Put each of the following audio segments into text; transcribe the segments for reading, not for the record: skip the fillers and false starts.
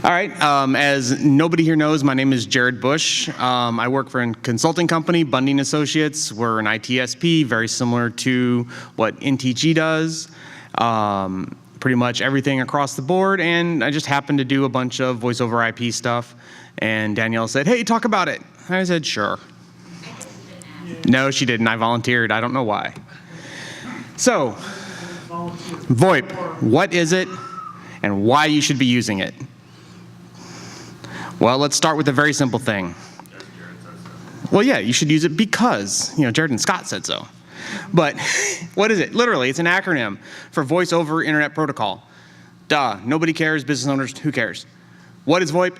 All right, as nobody here knows, my name is Jared Busch. I work for a consulting company, Bundy & Associates. We're an ITSP, very similar to what NTG does. Pretty much everything across the board, and I just happened to do a bunch of voice over IP stuff, and Danielle said, hey, talk about it. I said, sure. No, she didn't. I volunteered. I don't know why. So, VoIP, what is it, and why you should be using it? Well, let's start with a very simple thing. Well, yeah, you should use it because, Jared and Scott said so. But what is it? Literally, it's an acronym for Voice over Internet Protocol. Duh, nobody cares, business owners, who cares? What is VoIP?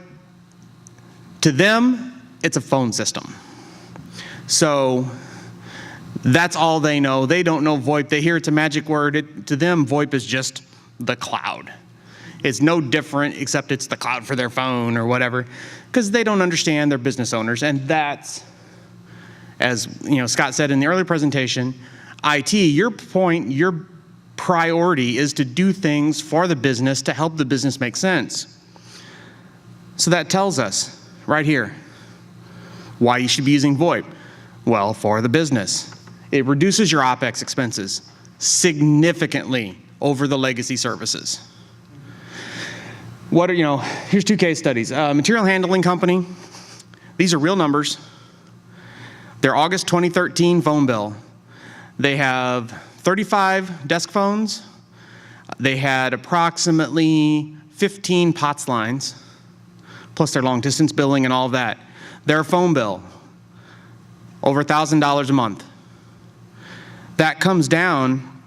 To them, it's a phone system. So that's all they know. They don't know VoIP. They hear it's a magic word. To them, VoIP is just the cloud. It's no different except it's the cloud for their phone or whatever, because they don't understand, they're business owners. And that's, as Scott said in the earlier presentation, IT, your priority is to do things for the business to help the business make sense. So that tells us right here why you should be using VoIP. Well, for the business. It reduces your OpEx expenses significantly over the legacy services. Here's two case studies. Material handling company, these are real numbers. Their August 2013 phone bill. They have 35 desk phones. They had approximately 15 POTS lines, plus their long distance billing and all of that. Their phone bill, over $1,000 a month. That comes down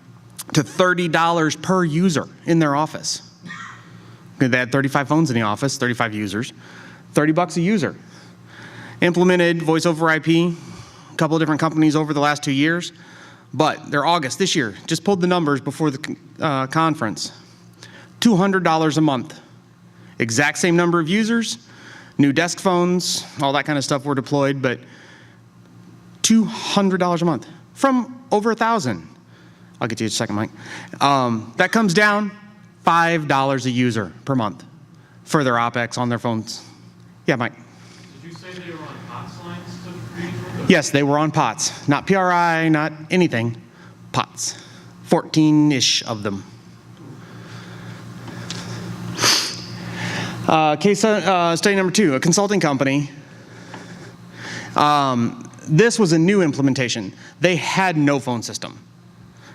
to $30 per user in their office. They had 35 phones in the office, 35 users, $30 a user. Implemented voice over IP, a couple of different companies over the last 2 years, but their August this year, just pulled the numbers before the conference, $200 a month. Exact same number of users, new desk phones, all that kind of stuff were deployed, but $200 a month from over 1,000. I'll get to you in a second, Mike. That comes down $5 a user per month for their OpEx on their phones. Yeah, Mike. Did you say they were on POTS lines to create? Yes, they were on POTS. Not PRI, not anything. POTS. 14-ish of them. Case study number 2, a consulting company. This was a new implementation. They had no phone system.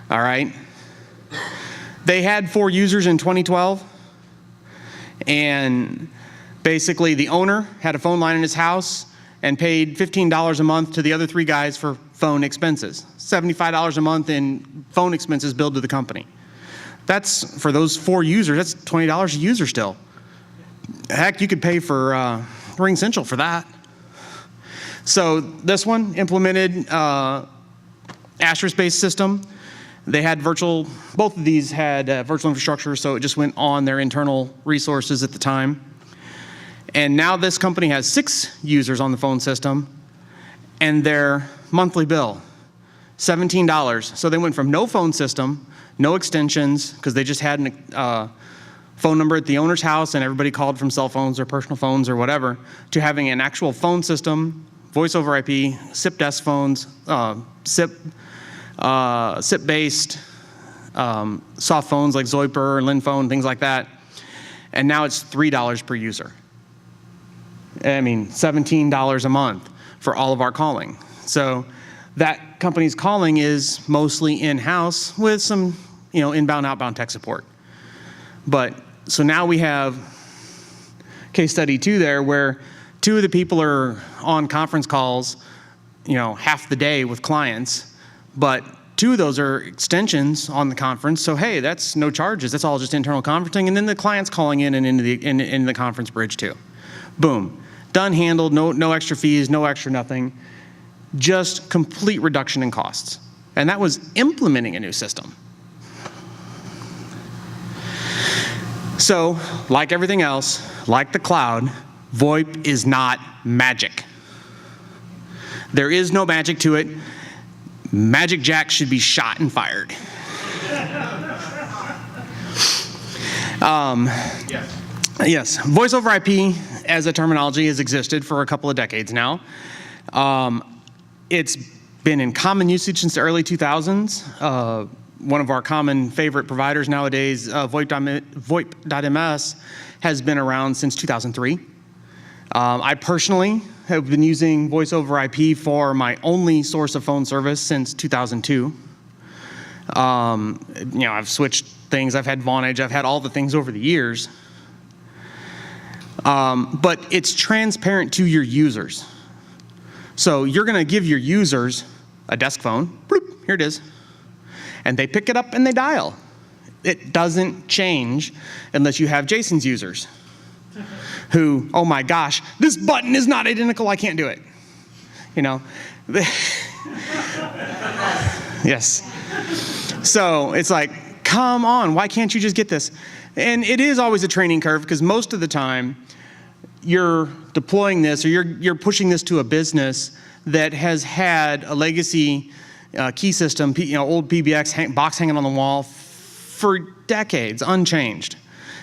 All right? They had 4 users in 2012, and basically the owner had a phone line in his house and paid $15 a month to the other 3 guys for phone expenses. $75 a month in phone expenses billed to the company. That's, for those 4 users, that's $20 a user still. Heck, you could pay for Ring Central for that. So this one implemented asterisk-based system. They had both of these had virtual infrastructure, so it just went on their internal resources at the time. And now this company has 6 users on the phone system, and their monthly bill, $17. So they went from no phone system, no extensions, because they just had a phone number at the owner's house and everybody called from cell phones or personal phones or whatever, to having an actual phone system, voice over IP, SIP desk phones, SIP-based soft phones like Zoiper, Linphone, things like that. And now it's $3 per user. I mean, $17 a month for all of our calling. So that company's calling is mostly in-house with some, inbound, outbound tech support. But so now we have case study 2 there where 2 of the people are on conference calls, half the day with clients, but 2 of those are extensions on the conference. So hey, that's no charges. That's all just internal conferencing, and then the client's calling in and into the conference bridge too. Boom, done, handled. No extra fees, no extra nothing. Just complete reduction in costs, and that was implementing a new system. So, like everything else, like the cloud, VoIP is not magic. There is no magic to it. Magic Jack should be shot and fired. Yes. Yes, voice over IP as a terminology has existed for a couple of decades now. It's been in common usage since the early 2000s. One of our common favorite providers nowadays, VOIP.ms, has been around since 2003. I personally have been using voice over IP for my only source of phone service since 2002. I've switched things, I've had Vonage, I've had all the things over the years. But it's transparent to your users. So you're gonna give your users a desk phone, bloop, here it is, and they pick it up and they dial. It doesn't change unless you have Jason's users who, oh my gosh, this button is not identical, I can't do it. Yes. So it's like, come on, why can't you just get this? And it is always a training curve because most of the time you're deploying this or you're pushing this to a business that has had a legacy key system, old PBX box hanging on the wall for decades, unchanged.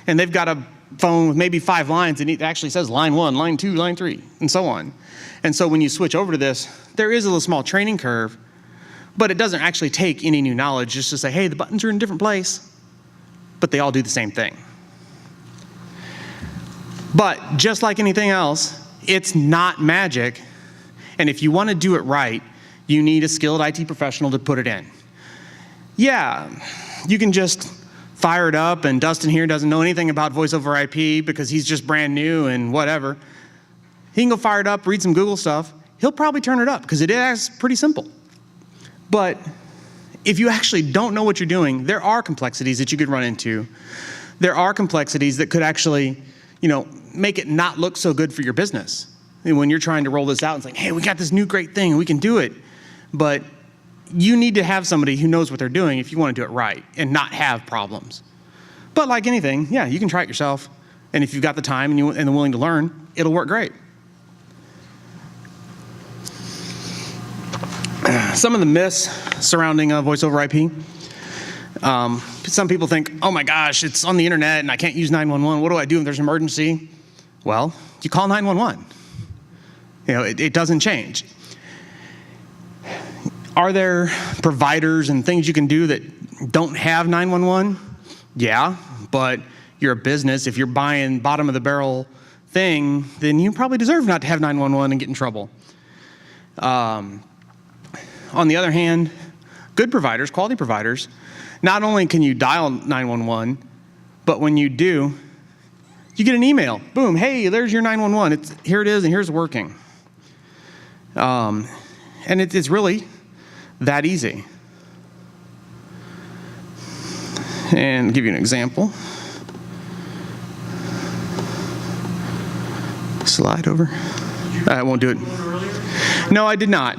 And they've got a phone with maybe 5 lines and it actually says line 1, line 2, line 3, and so on. And so when you switch over to this, there is a little small training curve, but it doesn't actually take any new knowledge just to say, hey, the buttons are in a different place, but they all do the same thing. But just like anything else, it's not magic. And if you want to do it right, you need a skilled IT professional to put it in. Yeah, you can just fire it up, and Dustin here doesn't know anything about voice over IP because he's just brand new and whatever. He can go fire it up, read some Google stuff. He'll probably turn it up because it is pretty simple. But if you actually don't know what you're doing, there are complexities that you could run into. There are complexities that could actually, make it not look so good for your business. And when you're trying to roll this out and saying, hey, we got this new great thing and we can do it. But you need to have somebody who knows what they're doing if you want to do it right and not have problems. But like anything, yeah, you can try it yourself. And if you've got the time and the willing to learn, it'll work great. Some of the myths surrounding voice over IP. Some people think, oh my gosh, it's on the internet and I can't use 911. What do I do if there's an emergency? Well, you call 911. It doesn't change. Are there providers and things you can do that don't have 911? Yeah, but you're a business. If you're buying bottom of the barrel thing, then you probably deserve not to have 911 and get in trouble. On the other hand, good providers, quality providers, not only can you dial 911, but when you do, you get an email. Boom, hey, there's your 911. Here it is, and here's working. And it's really that easy. And I'll give you an example. Slide over. I won't do it. No, I did not.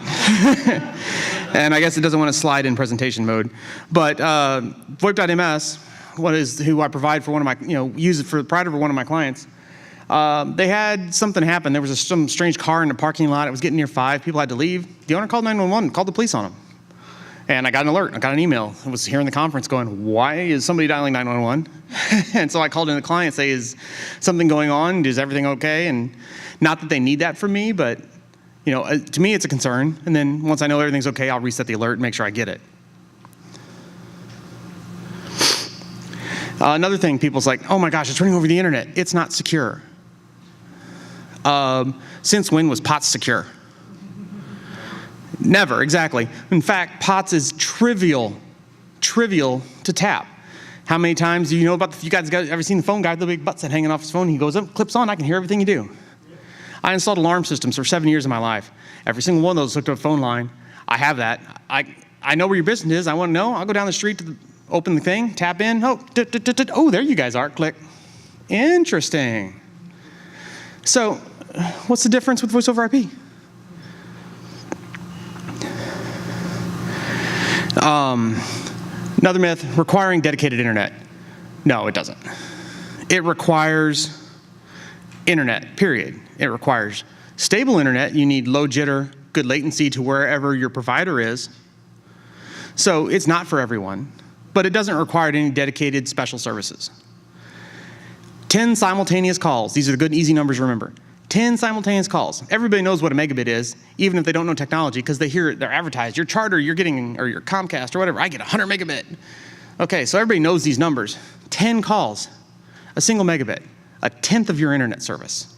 And I guess it doesn't want to slide in presentation mode. But VoIP.ms, who I provide for one of my, use it for provider for one of my clients. They had something happen. There was some strange car in the parking lot. It was getting near 5. People had to leave. The owner called 911, called the police on them. And I got an alert. I got an email. I was here in the conference going, why is somebody dialing 911? And so I called in the client, say, is something going on? Is everything okay? And not that they need that from me, but to me, it's a concern. And then once I know everything's okay, I'll reset the alert and make sure I get it. Another thing, people's like, oh my gosh, it's running over the internet. It's not secure. Since when was POTS secure? Never, exactly. In fact, POTS is trivial to tap. How many times do you know about, you guys ever seen the phone guy with the big butt set hanging off his phone? He goes up, clips on, I can hear everything you do. I installed alarm systems for 7 years of my life. Every single one of those hooked up a phone line. I have that. I know where your business is. I want to know. I'll go down the street to open the thing, tap in. Oh, there you guys are. Click. Interesting. So, what's the difference with voice over IP? Another myth, requiring dedicated internet. No, it doesn't. It requires internet, period. It requires stable internet. You need low jitter, good latency to wherever your provider is. So it's not for everyone, but it doesn't require any dedicated special services. 10 simultaneous calls. These are the good, easy numbers to remember. 10 simultaneous calls. Everybody knows what a megabit is, even if they don't know technology, because they hear it, they're advertised. Your Charter, you're getting, or your Comcast or whatever, I get 100 megabit. Okay, so everybody knows these numbers. 10 calls, a single megabit, a tenth of your internet service.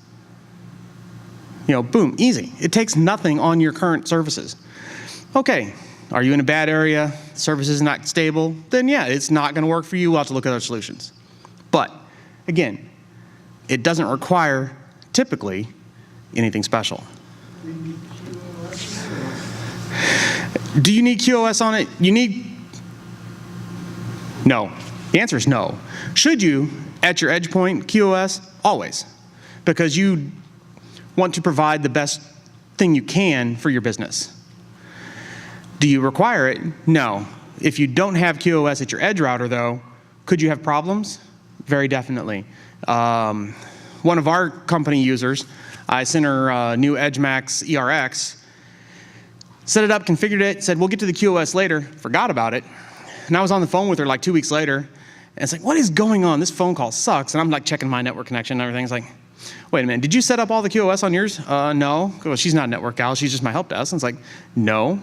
You know, boom, easy. It takes nothing on your current services. Okay, are you in a bad area, service is not stable, then yeah, it's not gonna work for you, we'll have to look at other solutions. But, again, it doesn't require, typically, anything special. Do you need QoS on it? No. The answer is no. Should you, at your edge point, QoS? Always. Because you want to provide the best thing you can for your business. Do you require it? No. If you don't have QoS at your edge router, though, could you have problems? Very definitely. One of our company users, I sent her new EdgeMax ERX, set it up, configured it, said, we'll get to the QoS later, forgot about it. And I was on the phone with her like 2 weeks later, and it's like, what is going on? This phone call sucks. And I'm like checking my network connection and everything's like, wait a minute, did you set up all the QoS on yours? No. Well, she's not a network gal, she's just my help desk. And it's like, no.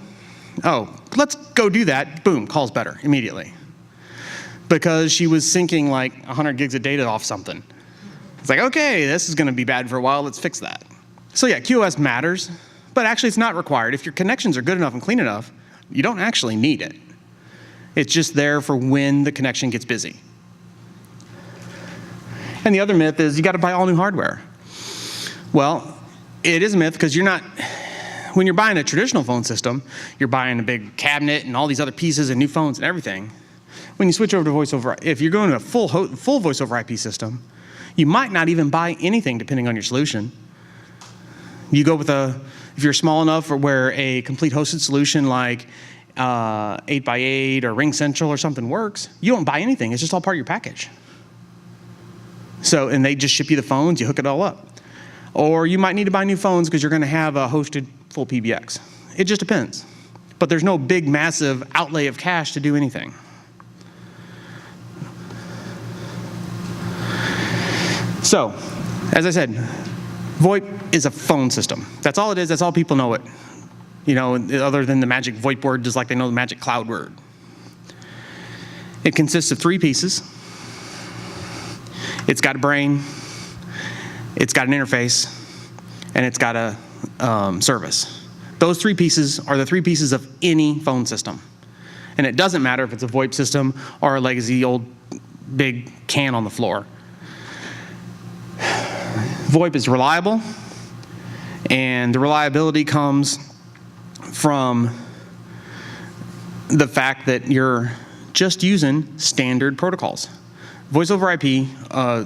Oh, let's go do that. Boom, call's better immediately. Because she was syncing like 100 gigs of data off something. It's like, okay, this is gonna be bad for a while, let's fix that. So yeah, QoS matters, but actually it's not required. If your connections are good enough and clean enough, you don't actually need it. It's just there for when the connection gets busy. And the other myth is you gotta buy all new hardware. Well, it is a myth because you're not, when you're buying a traditional phone system, you're buying a big cabinet and all these other pieces and new phones and everything. When you switch over to voice over, if you're going to a full voice over IP system, you might not even buy anything depending on your solution. You go with if you're small enough or where a complete hosted solution like 8x8 or Ring Central or something works, you don't buy anything, it's just all part of your package. So, and they just ship you the phones, you hook it all up. Or you might need to buy new phones because you're gonna have a hosted full PBX. It just depends. But there's no big, massive outlay of cash to do anything. So, as I said, VoIP is a phone system. That's all it is, that's all people know it. You know, other than the magic VoIP word, just like they know the magic cloud word. It consists of 3 pieces. It's got a brain, it's got an interface, and it's got a service. Those 3 pieces are the 3 pieces of any phone system. And it doesn't matter if it's a VoIP system or a legacy old big can on the floor. VoIP is reliable, and the reliability comes from the fact that you're just using standard protocols. Voice over IP,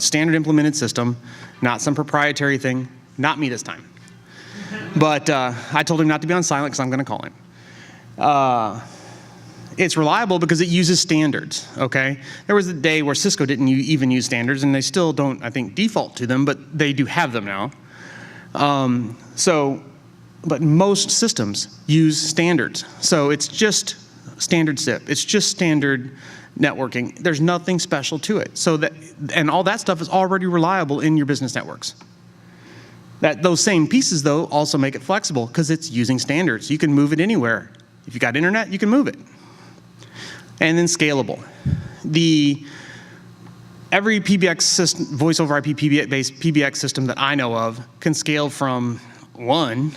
standard implemented system, not some proprietary thing, not me this time. But I told him not to be on silent because I'm gonna call him. It's reliable because it uses standards, okay? There was a day where Cisco didn't even use standards, and they still don't, I think, default to them, but they do have them now. But most systems use standards. So it's just standard SIP. It's just standard networking. There's nothing special to it. So that, and all that stuff is already reliable in your business networks. Those same pieces, though, also make it flexible because it's using standards. You can move it anywhere. If you got internet, you can move it. And then scalable. Every PBX system, voice over IP based PBX system that I know of can scale from 1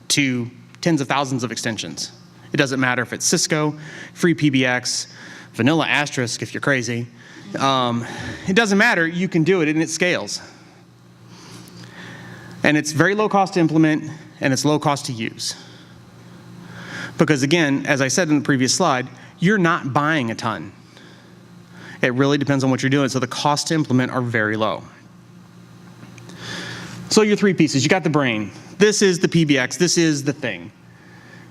to tens of thousands of extensions. It doesn't matter if it's Cisco, free PBX, vanilla asterisk if you're crazy. It doesn't matter, you can do it and it scales. And it's very low cost to implement and it's low cost to use. Because again, as I said in the previous slide, you're not buying a ton. It really depends on what you're doing, so the costs to implement are very low. So your 3 pieces, you got the brain. This is the PBX, this is the thing.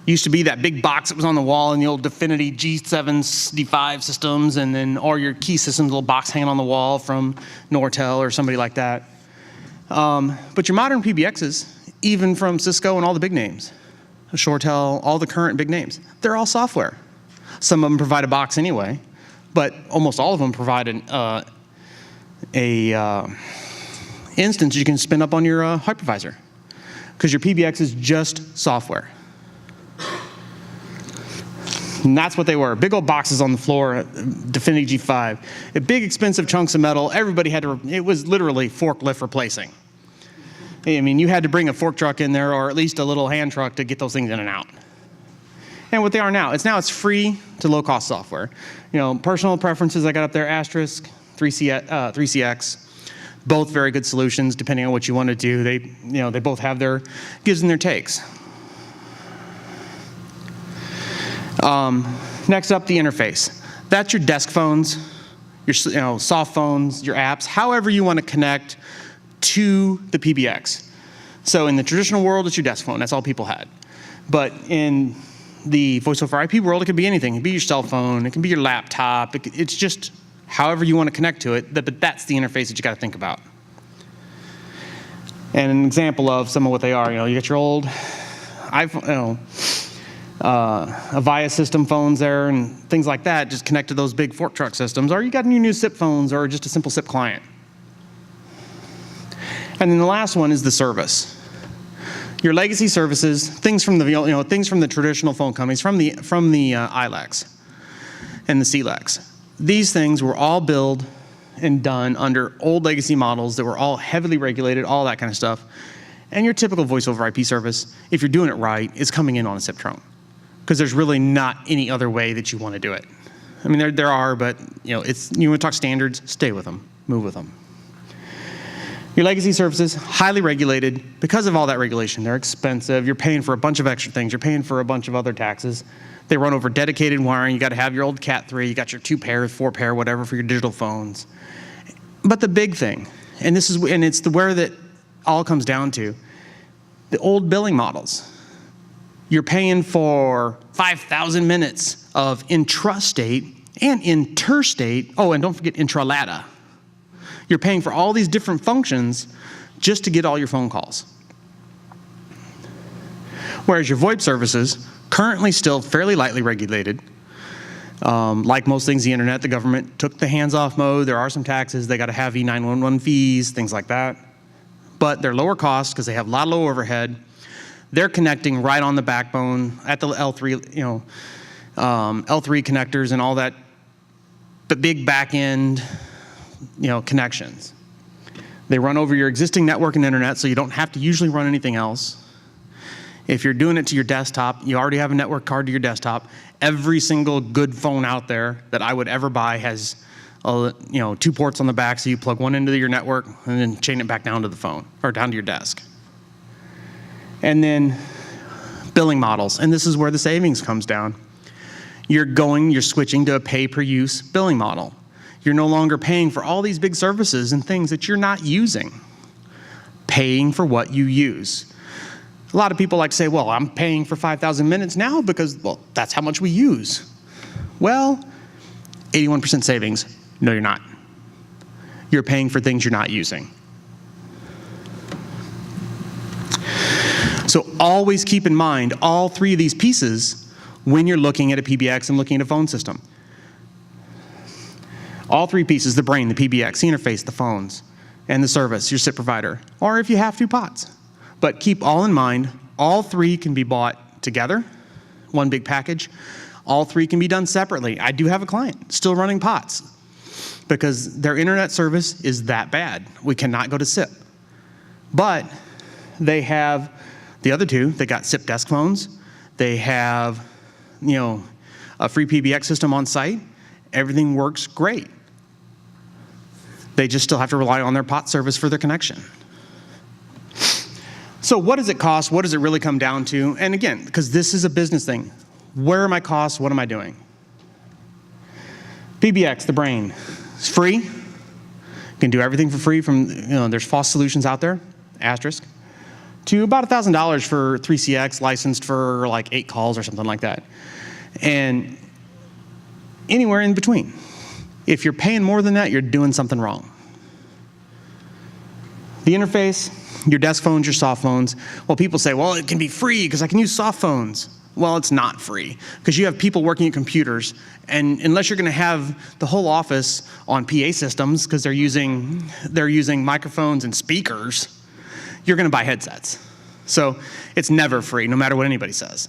Used to be that big box that was on the wall in the old Definity G7, D5 systems, and then all your key systems, little box hanging on the wall from Nortel or somebody like that. But your modern PBXs, even from Cisco and all the big names, ShoreTel, all the current big names, they're all software. Some of them provide a box anyway, but almost all of them provide instance you can spin up on your hypervisor, because your PBX is just software. And that's what they were. Big old boxes on the floor, Definity G5. Big expensive chunks of metal. Everybody had to, it was literally forklift replacing. I mean, you had to bring a fork truck in there, or at least a little hand truck, to get those things in and out. And what they are now, it's free to low cost software. You know, personal preferences I got up there, Asterisk, 3CX, both very good solutions depending on what you want to do. They both have their gives and their takes. Next up, the interface. That's your desk phones, your soft phones, your apps, however you want to connect to the PBX. So in the traditional world, it's your desk phone. That's all people had. But in the voice over IP world, it could be anything. It could be your cell phone. It can be your laptop. It's just however you want to connect to it. But that's the interface that you got to think about. And an example of some of what they are, you got your old iPhone, Avaya system phones there and things like that, just connect to those big fork truck systems, or you got your new SIP phones, or just a simple SIP client. And then the last one is the service. Your legacy services, things from the traditional phone companies, from the ILEX and the CLEX. These things were all built and done under old legacy models that were all heavily regulated, all that kind of stuff. And your typical voice over IP service, if you're doing it right, is coming in on a SIP trunk, because there's really not any other way that you want to do it. I mean, there are, but you want to talk standards, stay with them, move with them. Your legacy services, highly regulated. Because of all that regulation, they're expensive. You're paying for a bunch of extra things. You're paying for a bunch of other taxes. They run over dedicated wiring. You got to have your old Cat 3. You got your 2-pair, 4-pair, whatever for your digital phones. But the big thing, and it's where that all comes down to, the old billing models. You're paying for 5,000 minutes of intrastate and interstate. Oh, and don't forget intralata. You're paying for all these different functions just to get all your phone calls. Whereas your VoIP services, currently still fairly lightly regulated. Like most things, the internet, the government took the hands-off mode. There are some taxes. They got to have E911 fees, things like that. But they're lower cost because they have a lot of low overhead. They're connecting right on the backbone at the L3, L3 connectors and all that, the big back end, connections. They run over your existing network and internet, so you don't have to usually run anything else. If you're doing it to your desktop, you already have a network card to your desktop. Every single good phone out there that I would ever buy has, 2 ports on the back, so you plug one into your network and then chain it back down to the phone or down to your desk. And then billing models, and this is where the savings comes down. You're switching to a pay-per-use billing model. You're no longer paying for all these big services and things that you're not using. Paying for what you use. A lot of people like to say, well, I'm paying for 5,000 minutes now because, well, that's how much we use. Well, 81% savings. No, you're not. You're paying for things you're not using. So always keep in mind all 3 of these pieces when you're looking at a PBX and looking at a phone system. All 3 pieces, the brain, the PBX, the interface, the phones, and the service, your SIP provider, or if you have 2 pots. But keep all in mind, all 3 can be bought together, one big package. All 3 can be done separately. I do have a client still running pots because their internet service is that bad. We cannot go to SIP. But they have the other 2. They got SIP desk phones. They have, a free PBX system on site. Everything works great. They just still have to rely on their pot service for their connection. So what does it cost? What does it really come down to? And again, because this is a business thing, where are my costs? What am I doing? PBX, the brain, it's free. You can do everything for free from, there's FOSS solutions out there, asterisk, to about $1,000 for 3CX, licensed for like 8 calls or something like that. And anywhere in between. If you're paying more than that, you're doing something wrong. The interface, your desk phones, your soft phones. Well, people say, well, it can be free because I can use soft phones. Well, it's not free because you have people working at computers, and unless you're going to have the whole office on PA systems because they're using microphones and speakers, you're going to buy headsets. So it's never free, no matter what anybody says.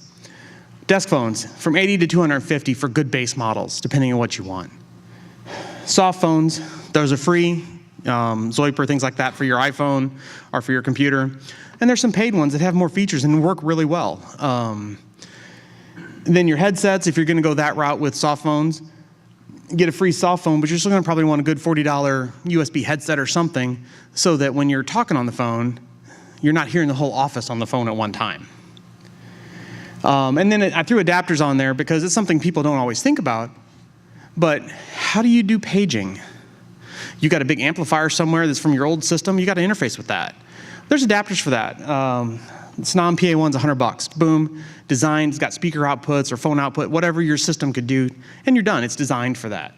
Desk phones, from 80 to 250 for good base models, depending on what you want. Soft phones, those are free. VOIP or things like that for your iPhone or for your computer. And there's some paid ones that have more features and work really well. Then your headsets, if you're going to go that route with soft phones, get a free soft phone, but you're still going to probably want a good $40 USB headset or something so that when you're talking on the phone, you're not hearing the whole office on the phone at one time. And then I threw adapters on there because it's something people don't always think about. But how do you do paging? You got a big amplifier somewhere that's from your old system, you got to interface with that. There's adapters for that. Snom PA one's $100. Boom, designed, it's got speaker outputs or phone output, whatever your system could do, and you're done. It's designed for that.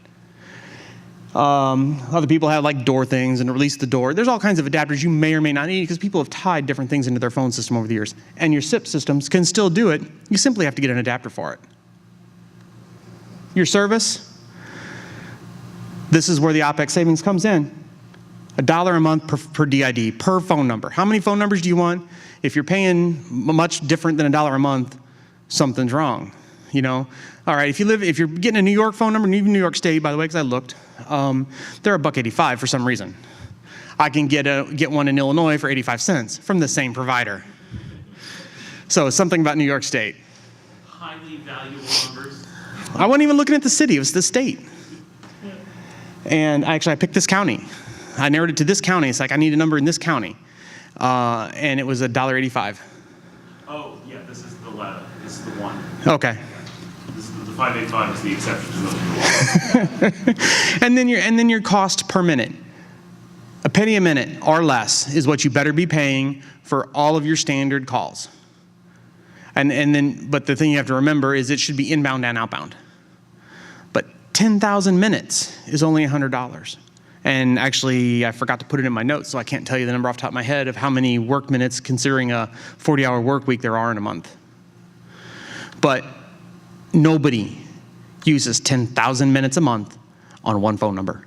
Other people have like door things and release the door. There's all kinds of adapters you may or may not need because people have tied different things into their phone system over the years. And your SIP systems can still do it. You simply have to get an adapter for it. Your service, this is where the OpEx savings comes in. $1 a month per DID, per phone number. How many phone numbers do you want? If you're paying much different than $1 a month, something's wrong. You know, all right. If you're getting a New York phone number, even New York State, by the way, because I looked, they're $1.85 for some reason. I can get one in Illinois for 85 cents from the same provider. So it's something about New York State. Highly valuable numbers. I wasn't even looking at the city; it was the state. And I picked this county. I narrowed it to this county. It's like I need a number in this county, and it was $1.85. Oh yeah, this is the letter. This is the one. Okay. The 585 is the exception. And then your cost per minute. A penny a minute or less is what you better be paying for all of your standard calls. But the thing you have to remember is it should be inbound and outbound. But 10,000 minutes is only $100. And actually, I forgot to put it in my notes, so I can't tell you the number off the top of my head of how many work minutes, considering a 40-hour work week, there are in a month. But nobody uses 10,000 minutes a month on one phone number.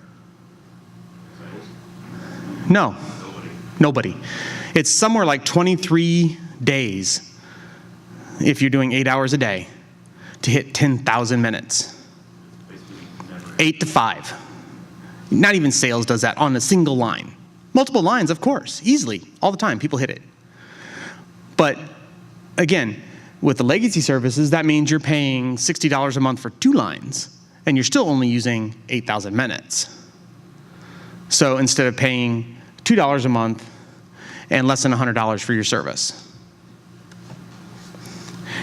No, nobody. It's somewhere like 23 days if you're doing 8 hours a day to hit 10,000 minutes. 8 to 5. Not even sales does that on a single line. Multiple lines, of course, easily, all the time, people hit it. But again, with the legacy services, that means you're paying $60 a month for 2 lines, and you're still only using 8,000 minutes. So instead of paying $2 a month and less than $100 for your service.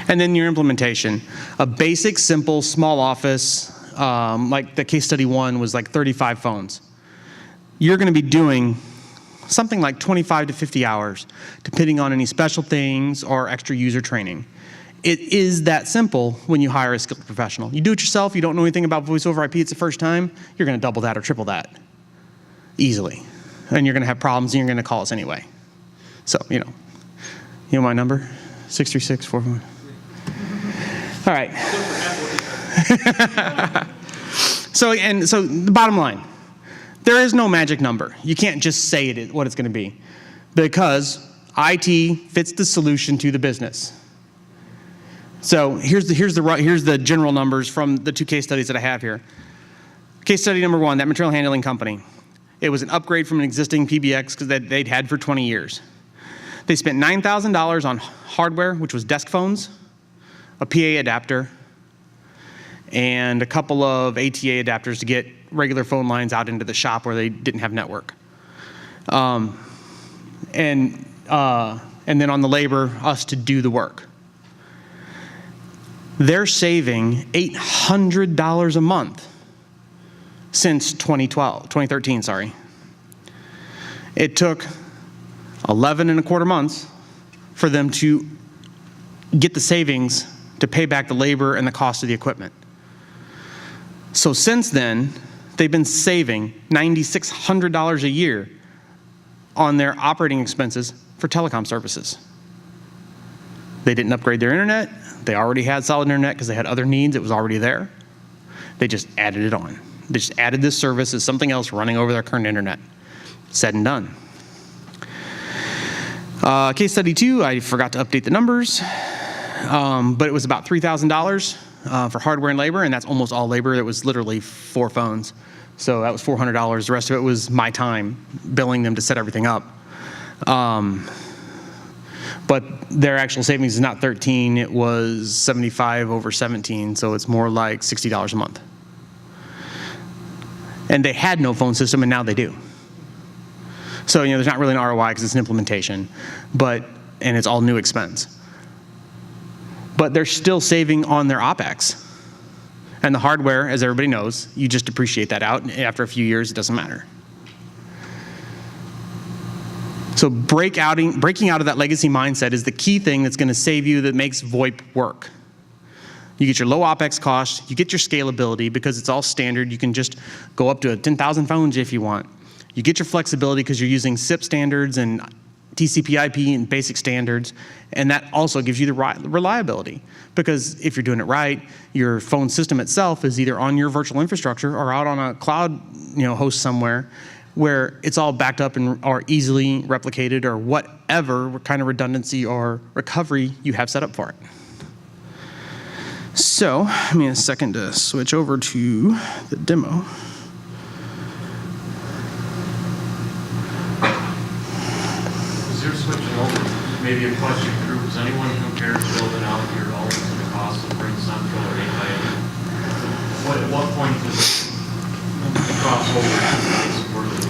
And then your implementation. A basic, simple, small office, like the case study one was like 35 phones. You're going to be doing something like 25 to 50 hours, depending on any special things or extra user training. It is that simple when you hire a skilled professional. You do it yourself, you don't know anything about voice over IP, it's the first time, you're going to double that or triple that easily. And you're going to have problems and you're going to call us anyway. So, you know my number? 636-441. All right. So the bottom line, there is no magic number. You can't just say what it's going to be, because IT fits the solution to the business. So here's the general numbers from the 2 case studies that I have here. Case study number 1, that material handling company. It was an upgrade from an existing PBX that they'd had for 20 years. They spent $9,000 on hardware, which was desk phones, a PA adapter, and a couple of ATA adapters to get regular phone lines out into the shop where they didn't have network. And then on the labor, us to do the work. They're saving $800 a month since 2013, sorry. It took 11 and a quarter months for them to get the savings to pay back the labor and the cost of the equipment. So since then, they've been saving $9,600 a year on their operating expenses for telecom services. They didn't upgrade their internet. They already had solid internet because they had other needs. It was already there. They just added it on. They just added this service as something else running over their current internet. Said and done. Case study 2, I forgot to update the numbers, but it was about $3,000 for hardware and labor, and that's almost all labor. It was literally 4 phones. So that was $400. The rest of it was my time billing them to set everything up. But their actual savings is not 13, it was 75 over 17, so it's more like $60 a month. And they had no phone system, and now they do. So, there's not really an ROI because it's an implementation, and it's all new expense. But they're still saving on their OpEx. And the hardware, as everybody knows, you just depreciate that out, and after a few years, it doesn't matter. So breaking out of that legacy mindset is the key thing that's going to save you, that makes VoIP work. You get your low OpEx cost, you get your scalability because it's all standard. You can just go up to 10,000 phones if you want. You get your flexibility because you're using SIP standards and TCP/IP and basic standards, and that also gives you the reliability. Because if you're doing it right, your phone system itself is either on your virtual infrastructure or out on a cloud, host somewhere, where it's all backed up and are easily replicated, or whatever kind of redundancy or recovery you have set up for it. So, give me a second to switch over to the demo. As you're switching over, maybe a question through, does anyone compare building out your own to the cost of Ring Central or anything? At what point does it cross over to support it to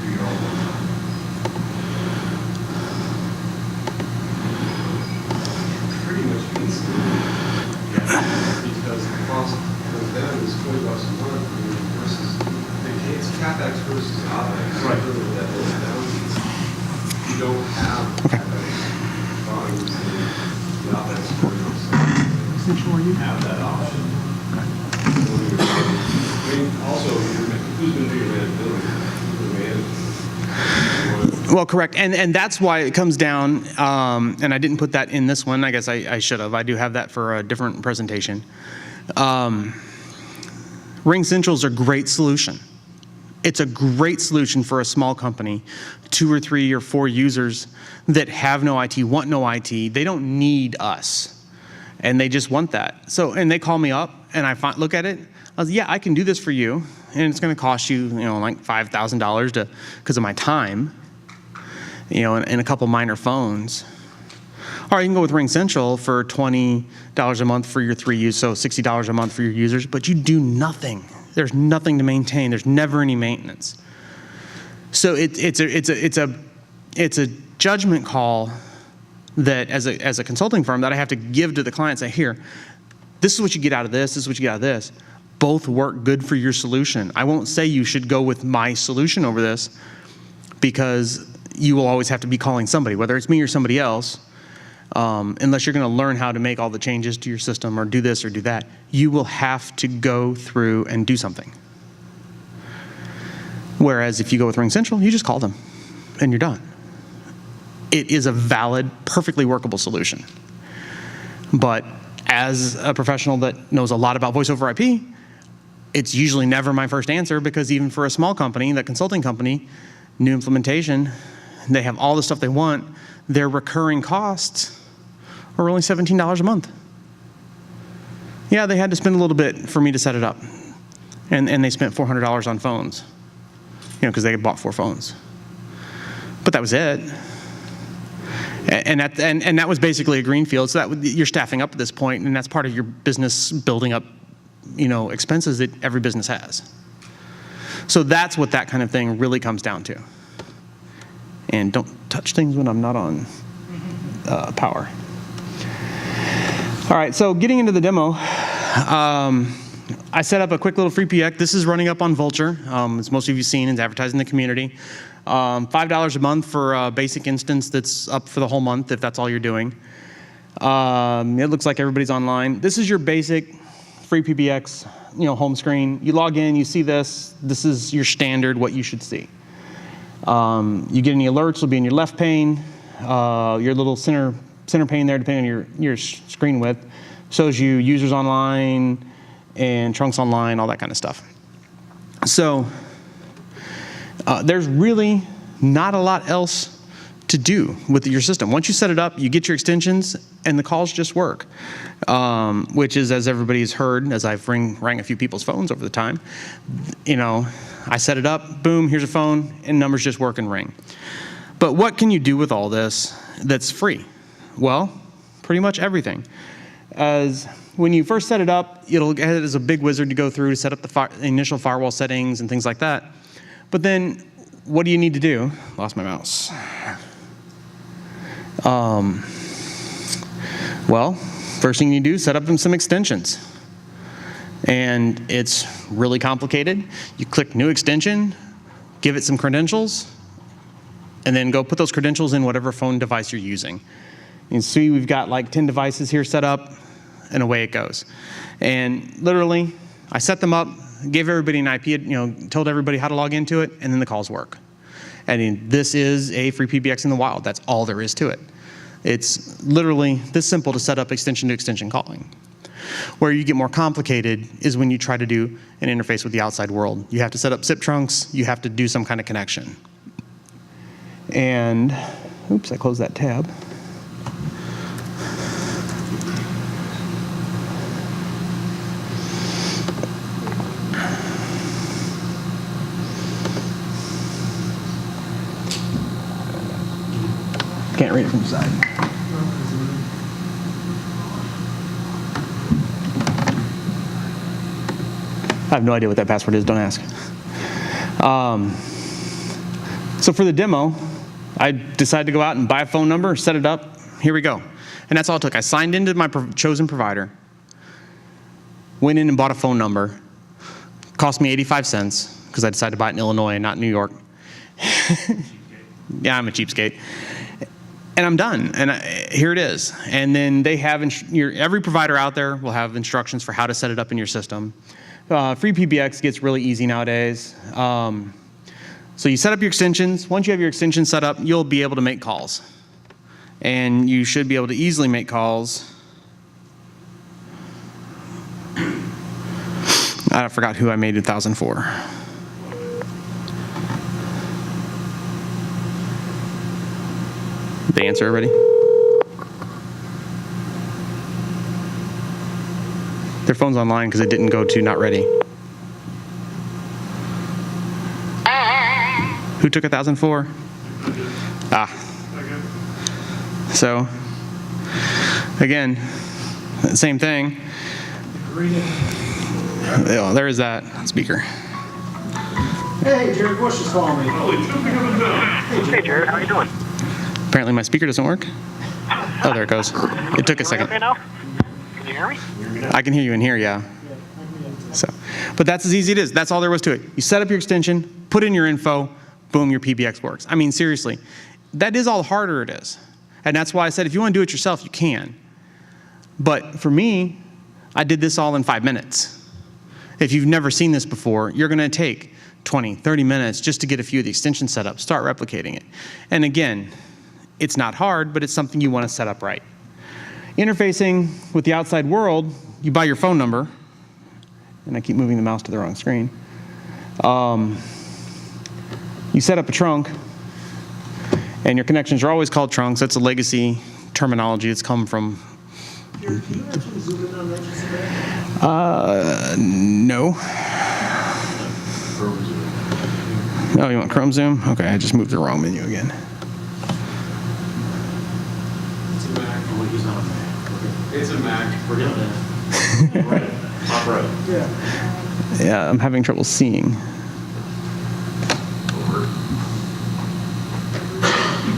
your own? Pretty much instantly. Because the cost for them is $20 a month versus it's CapEx versus OpEx. Right. You don't have CapEx funds in the OpEx funds. You have that option. Also, who's going to do your manageability? Well, correct, and that's why it comes down, and I didn't put that in this one. I guess I should have. I do have that for a different presentation. Ring Central is a great solution. It's a great solution for a small company, 2 or 3 or 4 users that have no IT, want no IT. They don't need us, and they just want that. So, and they call me up, and I look at it. I was, yeah, I can do this for you, and it's going to cost you, like $5,000 because of my time, and a couple minor phones. Or you can go with Ring Central for $20 a month for your 3 users, so $60 a month for your users, but you do nothing. There's nothing to maintain. There's never any maintenance. So it's a judgment call that as a consulting firm that I have to give to the client, say, here, this is what you get out of this, this is what you get out of this. Both work good for your solution. I won't say you should go with my solution over this, because you will always have to be calling somebody, whether it's me or somebody else, unless you're going to learn how to make all the changes to your system or do this or do that. You will have to go through and do something. Whereas if you go with Ring Central, you just call them and you're done. It is a valid, perfectly workable solution. But as a professional that knows a lot about voice over IP, it's usually never my first answer, because even for a small company, that consulting company, new implementation, they have all the stuff they want, their recurring costs are only $17 a month. Yeah, they had to spend a little bit for me to set it up. And they spent $400 on phones, because they had bought 4 phones. But that was it. And that was basically a greenfield. So you're staffing up at this point, and that's part of your business building up, expenses that every business has. So that's what that kind of thing really comes down to. And don't touch things when I'm not on power. All right, so getting into the demo, I set up a quick little free PX. This is running up on Vulture, as most of you have seen, it's advertised in the community. $5 a month for a basic instance that's up for the whole month, if that's all you're doing. It looks like everybody's online. This is your basic free PBX, home screen. You log in, you see this. This is your standard, what you should see. You get any alerts, will be in your left pane, your little center pane there, depending on your screen width. Shows you users online and trunks online, all that kind of stuff. So there's really not a lot else to do with your system. Once you set it up, you get your extensions, and the calls just work. Which is, as everybody's heard, as I've rang a few people's phones over the time, I set it up, boom, here's a phone, and numbers just work and ring. But what can you do with all this that's free? Well, pretty much everything. As when you first set it up, it is a big wizard to go through to set up the initial firewall settings and things like that. But then, what do you need to do? Lost my mouse. Well, first thing you do, set up some extensions. And it's really complicated. You click new extension, give it some credentials, and then go put those credentials in whatever phone device you're using. You can see we've got like 10 devices here set up, and away it goes. And literally, I set them up, gave everybody an IP, told everybody how to log into it, and then the calls work. And this is a free PBX in the wild. That's all there is to it. It's literally this simple to set up extension to extension calling. Where you get more complicated is when you try to do an interface with the outside world. You have to set up SIP trunks. You have to do some kind of connection. And, oops, I closed that tab. Can't read it from the side. I have no idea what that password is, don't ask. So for the demo, I decided to go out and buy a phone number, set it up, here we go. And that's all it took. I signed into my chosen provider, went in and bought a phone number, cost me 85 cents, because I decided to buy it in Illinois and not New York. Yeah, I'm a cheapskate. And I'm done, and here it is. And then they have, every provider out there will have instructions for how to set it up in your system. Free PBX gets really easy nowadays. So you set up your extensions. Once you have your extension set up, you'll be able to make calls. And you should be able to easily make calls. I forgot who I made 1,000 for. The answer already? Their phone's online because it didn't go to not ready. Who took 1,000 for? So, again, same thing. Oh, there is that speaker. Hey, Jared Busch is calling me. Hey, Jared, how you doing? Apparently my speaker doesn't work. Oh, there it goes. It took a second. Okay now? Can you hear me? I can hear you in here, yeah. So, but that's as easy as it is. That's all there was to it. You set up your extension, put in your info, boom, your PBX works. I mean, seriously, that is all the harder it is. And that's why I said if you want to do it yourself, you can. But for me, I did this all in 5 minutes. If you've never seen this before, you're going to take 20, 30 minutes just to get a few of the extensions set up, start replicating it. And again, it's not hard, but it's something you want to set up right. Interfacing with the outside world, you buy your phone number, and I keep moving the mouse to the wrong screen. You set up a trunk, and your connections are always called trunks. That's a legacy terminology. It's come from. Can you actually zoom in on that just a bit? No. Oh, you want Chrome Zoom? Okay, I just moved the wrong menu again. It's a Mac. It's a Mac. We're getting there. Right. Top right. Yeah. Yeah, I'm having trouble seeing.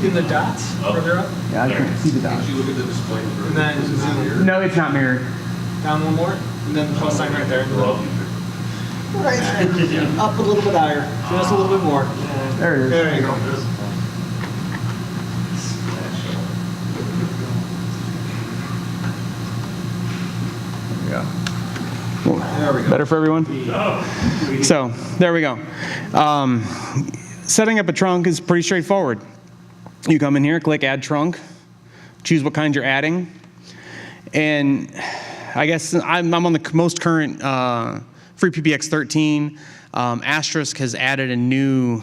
In the dots, further up, Yeah, I can't see the Did dots. you look at the display? and then Is it not zoom here? No, it's not mirrored. down one more, and then the plus sign right there. Well, Right, up a little bit higher, just a little bit more. There it is. There you go. There we go. Better for everyone? So, there we go. Setting up a trunk is pretty straightforward. You come in here, click Add Trunk, choose what kind you're adding, and I guess I'm on the most current free PBX 13. Asterisk has added a new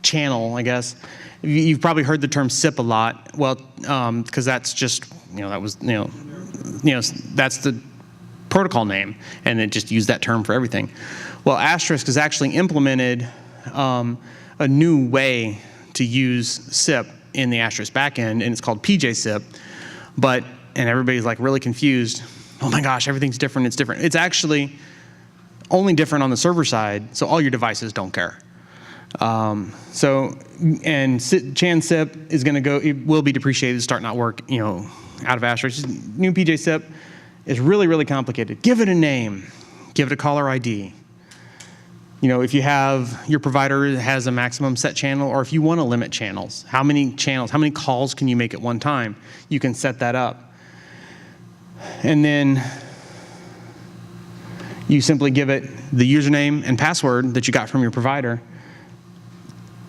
channel, I guess. You've probably heard the term SIP a lot. Well, because that's just, that was, that's the protocol name, and it just used that term for everything. Well, Asterisk has actually implemented a new way to use SIP in the Asterisk backend, and it's called PJ SIP. And everybody's like really confused. Oh my gosh, everything's different, it's different. It's actually only different on the server side, so all your devices don't care. Chan SIP is going to go, it will be depreciated, start not work, out of Asterisk. New PJ SIP is really, really complicated. Give it a name, give it a caller ID. If you have, your provider has a maximum set channel, or if you want to limit channels, how many calls can you make at one time? You can set that up. And then you simply give it the username and password that you got from your provider.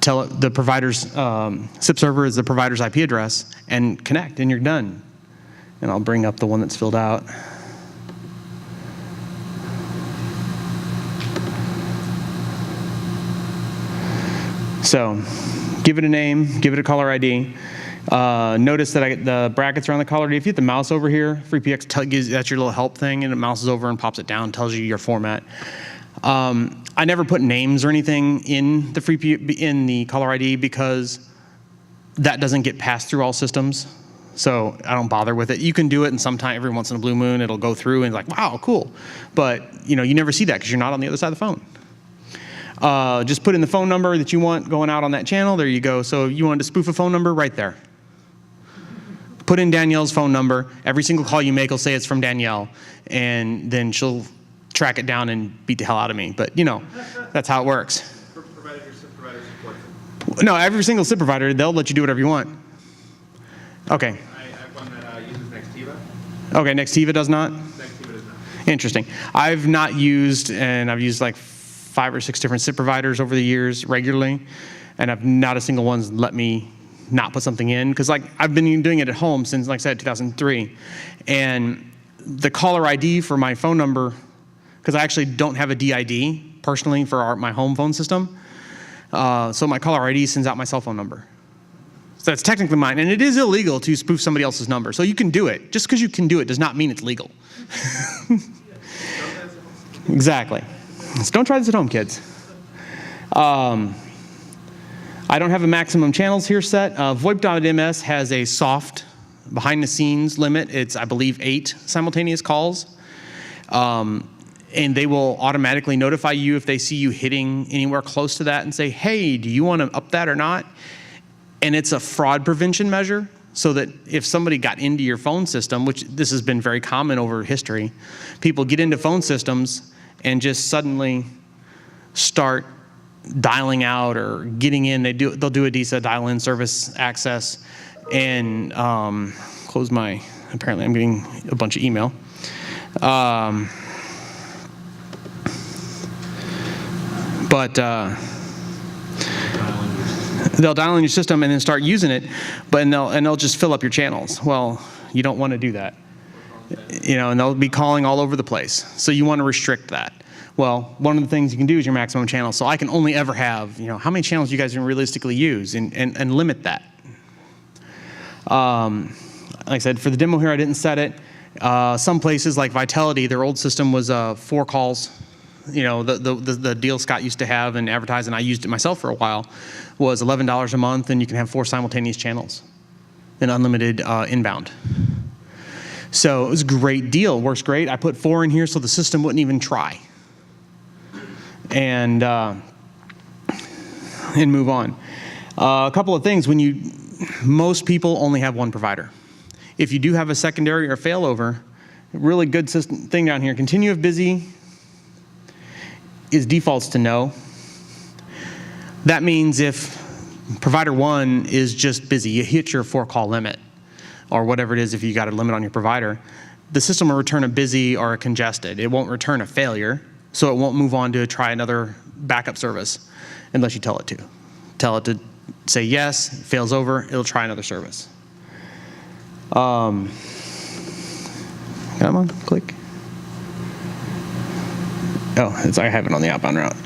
Tell it the provider's SIP server is the provider's IP address, and connect, and you're done. And I'll bring up the one that's filled out. So give it a name, give it a caller ID. Notice that the brackets are on the caller ID. If you hit the mouse over here, FreePX, that's your little help thing, and it mouses over and pops it down, tells you your format. I never put names or anything in the caller ID because that doesn't get passed through all systems. So I don't bother with it. You can do it, and sometime every once in a blue moon, it'll go through and like, wow, cool. But you never see that because you're not on the other side of the phone. Just put in the phone number that you want going out on that channel. There you go. So you wanted to spoof a phone number, right there. Put in Danielle's phone number. Every single call you make will say it's from Danielle, and then she'll track it down and beat the hell out of me. But that's how it SIP provider support. No, every single SIP provider, they'll let you do whatever you want. Okay. I have one that uses Nextiva. Okay, Nextiva does not? Nextiva does not. Interesting. I've not used, and I've used like 5 or 6 different SIP providers over the years regularly, and I've not a single one's let me not put something in, because I've been doing it at home since, like I said, 2003, and the caller ID for my phone number, because I actually don't have a DID personally for my home phone system, so my caller ID sends out my cell phone number. So that's technically mine, and it is illegal to spoof somebody else's number, so you can do it. Just because you can do it does not mean it's legal. Exactly. So don't try this at home, kids. I don't have a maximum channels here set. VoIP.ms has a soft behind-the-scenes limit. It's, I believe, 8 simultaneous calls. And they will automatically notify you if they see you hitting anywhere close to that and say, hey, do you want to up that or not? And it's a fraud prevention measure, so that if somebody got into your phone system, which this has been very common over history, people get into phone systems and just suddenly start dialing out or getting in. They'll do a DISA, dial-in service access, and close my, apparently I'm getting a bunch of email. They'll dial in your system and then start using it, and they'll just fill up your channels. Well, you don't want to do that. And they'll be calling all over the place. So you want to restrict that. Well, one of the things you can do is your maximum channel. So I can only ever have, how many channels you guys can realistically use, and limit that. Like I said, for the demo here, I didn't set it. Some places like Vitality, their old system was 4 calls. The deal Scott used to have and advertise, and I used it myself for a while, was $11 a month, and you can have 4 simultaneous channels and unlimited inbound. So it was a great deal, works great. I put 4 in here so the system wouldn't even try. And move on. A couple of things. Most people only have one provider. If you do have a secondary or failover, really good system thing down here. Continue if busy is defaults to no. That means if provider 1 is just busy, you hit your 4-call limit, or whatever it is if you got a limit on your provider, the system will return a busy or a congested. It won't return a failure. So it won't move on to try another backup service unless you tell it to. Tell it to say yes, it fails over, it'll try another service. Come on, click. I have it on the outbound route.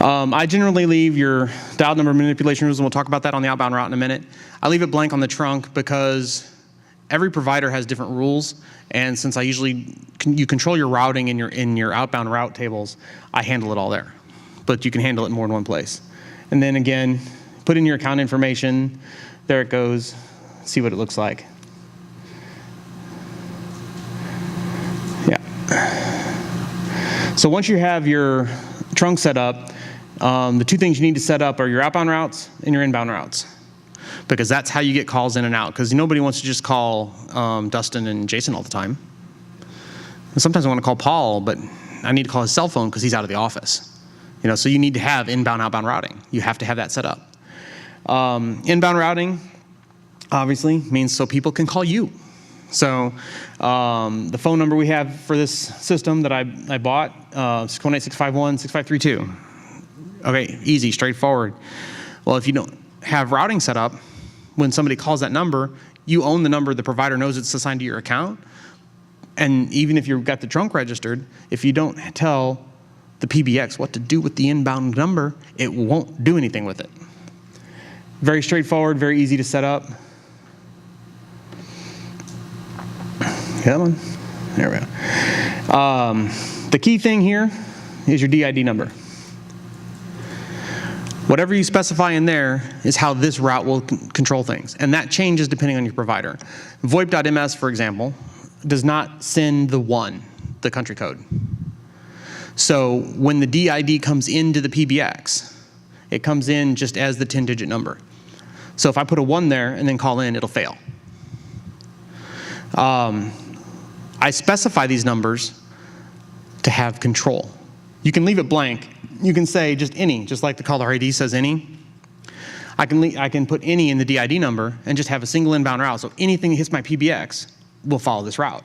I generally leave your dial number manipulation rules, and we'll talk about that on the outbound route in a minute. I leave it blank on the trunk because every provider has different rules, and since you control your routing in your outbound route tables, I handle it all there. But you can handle it in more than one place. And then again, put in your account information. There it goes. See what it looks like. Yeah. So once you have your trunk set up, the two things you need to set up are your outbound routes and your inbound routes, because that's how you get calls in and out, because nobody wants to just call Dustin and Jason all the time. And sometimes I want to call Paul, but I need to call his cell phone because he's out of the office. So you need to have inbound, outbound routing. You have to have that set up. Inbound routing, obviously, means so people can call you. So the phone number we have for this system that I bought, 618-651-6532. Okay, easy, straightforward. Well, if you don't have routing set up, when somebody calls that number, you own the number, the provider knows it's assigned to your account. And even if you've got the trunk registered, if you don't tell the PBX what to do with the inbound number, it won't do anything with it. Very straightforward, very easy to set up. Come on. There we go. The key thing here is your DID number. Whatever you specify in there is how this route will control things. And that changes depending on your provider. VoIP.ms, for example, does not send the country code. So when the DID comes into the PBX, it comes in just as the 10-digit number. So if I put a 1 there and then call in, it'll fail. I specify these numbers to have control. You can leave it blank. You can say just any, just like the caller ID says any. I can put any in the DID number and just have a single inbound route. So anything that hits my PBX will follow this route.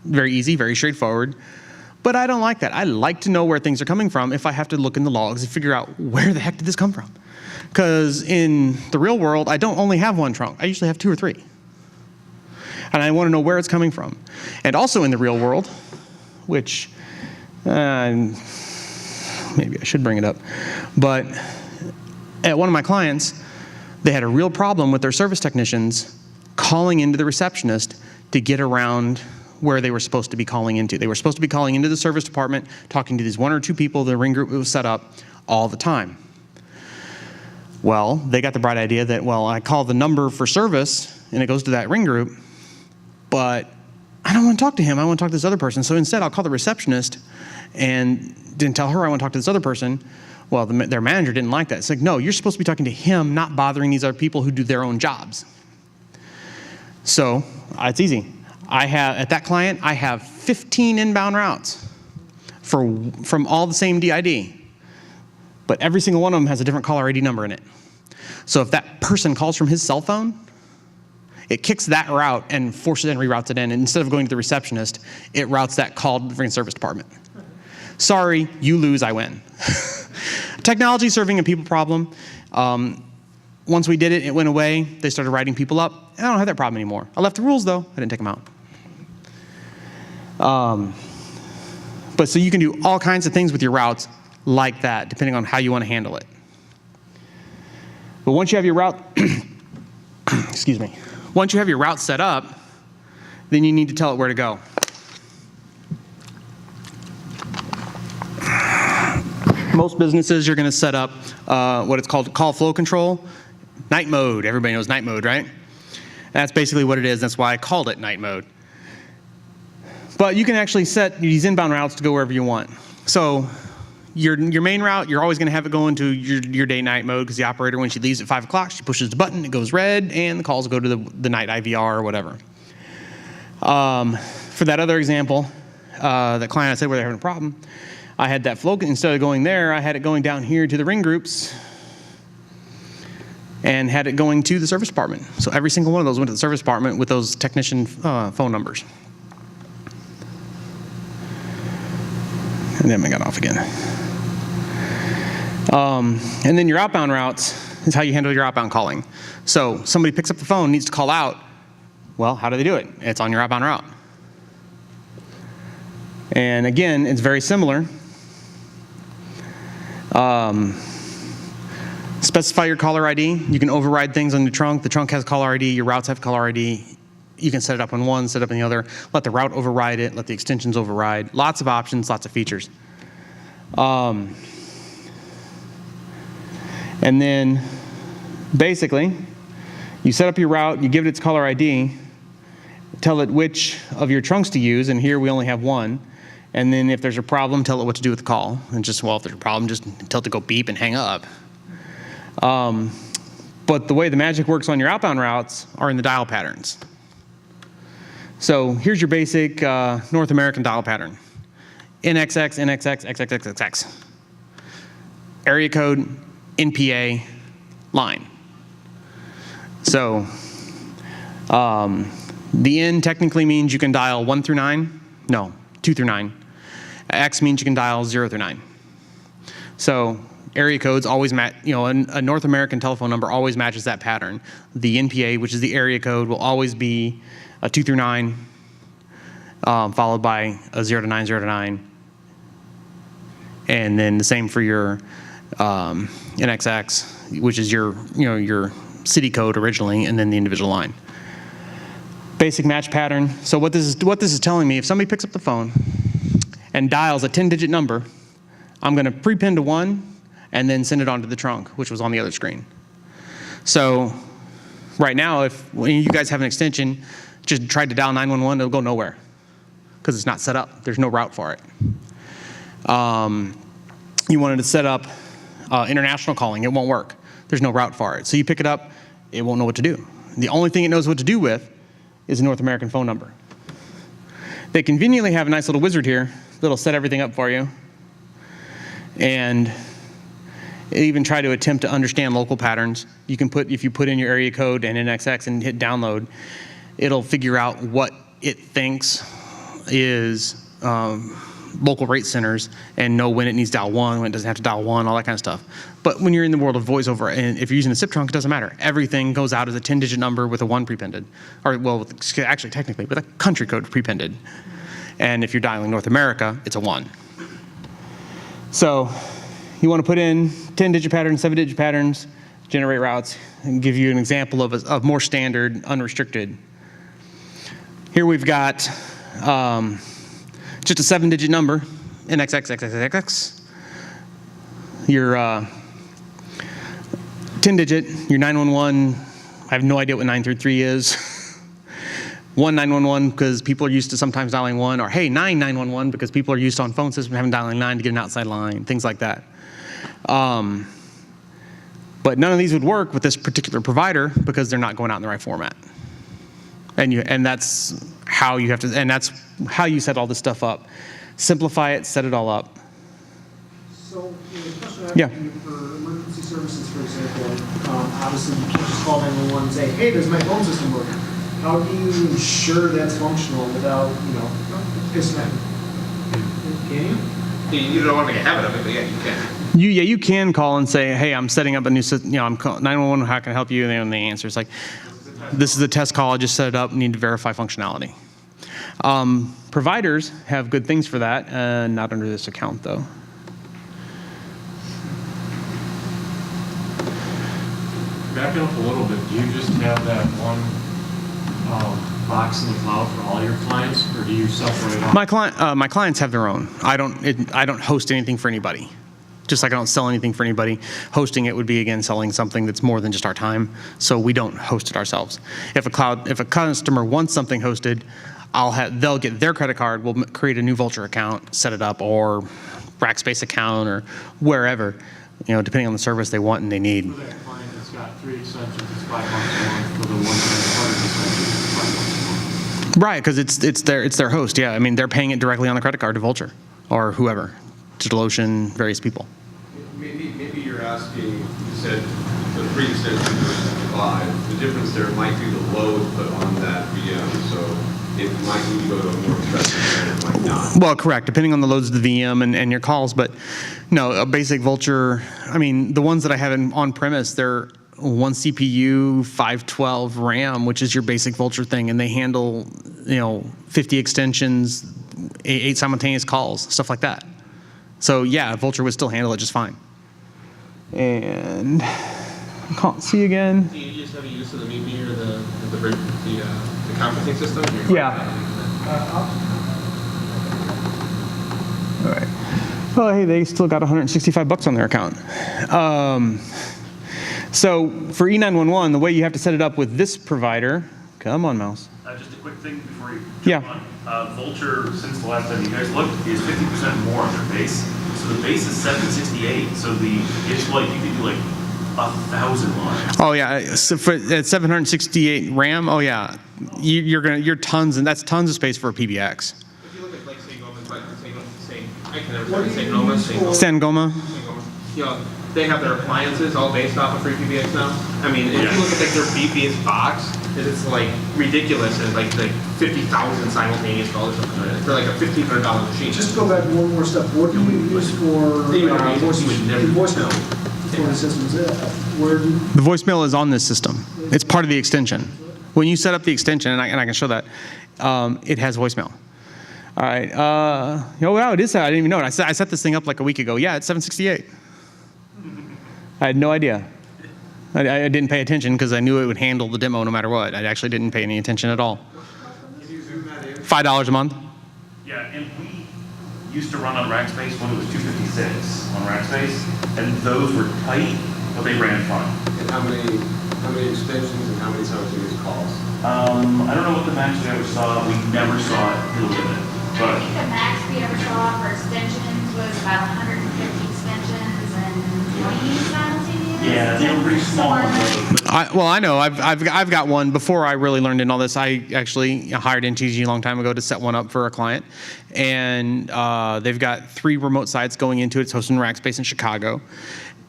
Very easy, very straightforward. But I don't like that. I like to know where things are coming from if I have to look in the logs and figure out where the heck did this come from. Because in the real world, I don't only have one trunk. I usually have 2 or 3. And I want to know where it's coming from. And also in the real world, which maybe I should bring it up, but at one of my clients, they had a real problem with their service technicians calling into the receptionist to get around where they were supposed to be calling into. They were supposed to be calling into the service department, talking to these 1 or 2 people, the ring group was set up all the time. Well, they got the bright idea that, well, I call the number for service and it goes to that ring group, but I don't want to talk to him. I want to talk to this other person. So instead, I'll call the receptionist and didn't tell her I want to talk to this other person. Well, their manager didn't like that. It's like, no, you're supposed to be talking to him, not bothering these other people who do their own jobs. So it's easy. At that client, I have 15 inbound routes from all the same DID, but every single one of them has a different caller ID number in it. So if that person calls from his cell phone, it kicks that route and forces and reroutes it in. And instead of going to the receptionist, it routes that call to the freaking service department. Sorry, you lose, I win. Technology serving a people problem. Once we did it, it went away. They started writing people up. I don't have that problem anymore. I left the rules, though. I didn't take them out. But so you can do all kinds of things with your routes like that, depending on how you want to handle it. But once you have your route, excuse me, once you have your route set up, then you need to tell it where to go. Most businesses, you're going to set up what it's called call flow control. Night mode. Everybody knows night mode, right? That's basically what it is. That's why I called it night mode. But you can actually set these inbound routes to go wherever you want. So your main route, you're always going to have it go into your day-night mode because the operator, when she leaves at 5 o'clock, she pushes the button, it goes red, and the calls go to the night IVR or whatever. For that other example, the client I said where they're having a problem, I had that flow, instead of going there, I had it going down here to the ring groups and had it going to the service department. So every single one of those went to the service department with those technician phone numbers. And then we got off again. And then your outbound routes is how you handle your outbound calling. So somebody picks up the phone, needs to call out. Well, how do they do it? It's on your outbound route. And again, it's very similar. Specify your caller ID. You can override things on the trunk. The trunk has caller ID. Your routes have caller ID. You can set it up in one, set it up in the other. Let the route override it. Let the extensions override. Lots of options, lots of features. And then basically, you set up your route. You give it its caller ID. Tell it which of your trunks to use. And here we only have one. And then if there's a problem, tell it what to do with the call. And just, well, if there's a problem, just tell it to go beep and hang up. But the way the magic works on your outbound routes are in the dial patterns. So here's your basic North American dial pattern. NXX, NXX, XXXXX. Area code, NPA, line. So the N technically means you can dial 1 through 9. No, 2 through 9. X means you can dial 0 through 9. So area codes always match, a North American telephone number always matches that pattern. The NPA, which is the area code, will always be a 2 through 9, followed by a 0 to 9, 0 to 9. And then the same for your NXX, which is your city code originally, and then the individual line. Basic match pattern. So what this is telling me, if somebody picks up the phone and dials a 10-digit number, I'm going to prepend to 1 and then send it onto the trunk, which was on the other screen. So right now, when you guys have an extension, just try to dial 911, it'll go nowhere because it's not set up. There's no route for it. You wanted to set up international calling, it won't work. There's no route for it. So you pick it up, it won't know what to do. The only thing it knows what to do with is a North American phone number. They conveniently have a nice little wizard here that'll set everything up for you. And even try to attempt to understand local patterns. You can if you put in your area code and NXX and hit download, it'll figure out what it thinks is local rate centers and know when it needs to dial 1, when it doesn't have to dial 1, all that kind of stuff. But when you're in the world of voice over, and if you're using a SIP trunk, it doesn't matter. Everything goes out as a 10-digit number with a 1 prepended. Or, well, actually, technically, with a country code prepended. And if you're dialing North America, it's a 1. So you want to put in 10-digit patterns, 7-digit patterns, generate routes, and give you an example of more standard, unrestricted. Here we've got just a 7-digit number, NXXXXX. Your 10-digit, your 911, I have no idea what 933 is. 1911 because people are used to sometimes dialing 1, or hey, 911 because people are used to on phone systems having dialing 9 to get an outside line, things like that. But none of these would work with this particular provider because they're not going out in the right format. And that's how you have to, and that's how you set all this stuff up. Simplify it, set it all up. So, the question I have for you for emergency services, for example, obviously you can't just call 911 and say, hey, does my phone system work? How do you ensure that's functional without, pissing at me? Can you? You don't want to make a habit of it, but yeah, you can. You can call and say, hey, I'm setting up a new system, I'm calling 911, how can I help you? And the answer is like, this is a test call, I just set it up, need to verify functionality. Providers have good things for that, not under this account though. Back up a little bit, do you just have that one box in the cloud for all your clients, or do you separate out? My clients have their own. I don't host anything for anybody. Just like I don't sell anything for anybody. Hosting it would be, again, selling something that's more than just our time. So we don't host it ourselves. If a customer wants something hosted, they'll get their credit card. We'll create a new Vulture account, set it up, or Rackspace account, or wherever, depending on the service they want and they need. For that client that's got 3 extensions, it's $5 a month. For the one that has 100 extensions, it's $5 a month. Right, because it's their host. Yeah, I mean they're paying it directly on the credit card to Vulture or whoever, DigitalOcean, various people. Maybe you're asking, you said the 3 extensions versus 5. The difference there might be the load put on that VM. So it might need to go to a more expensive and it might not. Well, correct, depending on the loads of the VM and your calls. But no, a basic Vulture, I mean, the ones that I have on premise, they're 1 CPU, 512 RAM, which is your basic Vulture thing, and they handle 50 extensions, 8 simultaneous calls, stuff like that. So yeah, Vulture would still handle it just fine. And I can't see again. Do you just have use of the meet me or the conferencing system? Yeah. All right. Oh, hey, they still got $165 on their account. So for E911, the way you have to set it up with this provider, come on, mouse. Just a quick thing before you Yeah. jump on. Vulture, since the last time you guys looked, is 50% more on their base. So the base is 768. So it's like you can do like 1,000 lines. Oh yeah, so for at 768 RAM, oh yeah, you're tons, and that's tons of space for a PBX. If you look at like Sangoma's, like I can never What do say you Sangoma's, use for- Sangoma. You know, they have their appliances all based off of free PBX now. I mean, if you look at like their BBS box, it's like ridiculous, and like 50,000 simultaneous calls or something like that for like a $1,500 machine. Just go back one more step. What do you use for voicemail for the system? Is it, where do you, The voicemail is on this system. It's part of the extension. When you set up the extension, and I can show that, it has voicemail. All right. Oh wow, it is. I didn't even know it. I set this thing up like a week ago. Yeah, it's 768. I had no idea. I didn't pay attention because I knew it would handle the demo no matter what. I actually didn't pay any attention at all. $5 a month. Yeah, and we used to run on Rackspace when it was 256 on Rackspace, and those were tight, but they ran fine. And how many extensions and how many simultaneous calls? I don't know what the max we ever saw. We never saw it to the limit. I But think the max we ever saw for extensions was about 150 extensions and 20 simultaneous. yeah, they were pretty small. I know. I've got one. Before I really learned in all this, I actually hired NTG a long time ago to set one up for a client, and they've got 3 remote sites going into it. It's hosted in Rackspace in Chicago,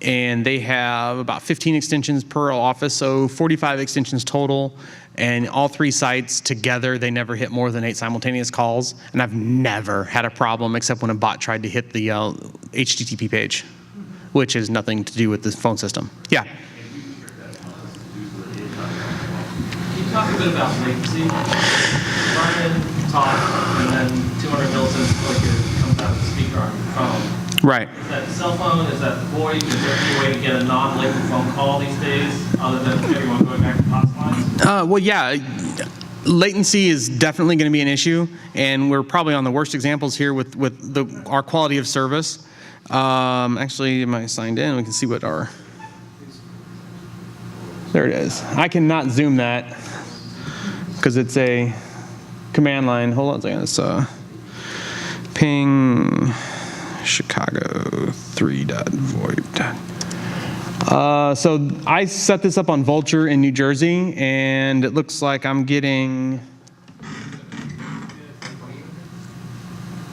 and they have about 15 extensions per office, so 45 extensions total. And all 3 sites together, they never hit more than 8 simultaneous calls, and I've never had a problem except when a bot tried to hit the HTTP page, which has nothing to do with the phone system. Yeah. Can you talk a bit about latency? Brian talked, and then 200 milliseconds like it comes out of the speaker on your phone. Right. Is that cell phone? Is that VoIP? Is there any way to get a non-latent phone call these days, other than everyone going back to POTS lines? Well, yeah. Latency is definitely going to be an issue, and we're probably on the worst examples here with our quality of service. Actually, am I signed in? We can see what our... There it is. I cannot zoom that because it's a command line. Hold on a second. It's ping Chicago 3.voip. So I set this up on Vulture in New Jersey, and it looks like I'm getting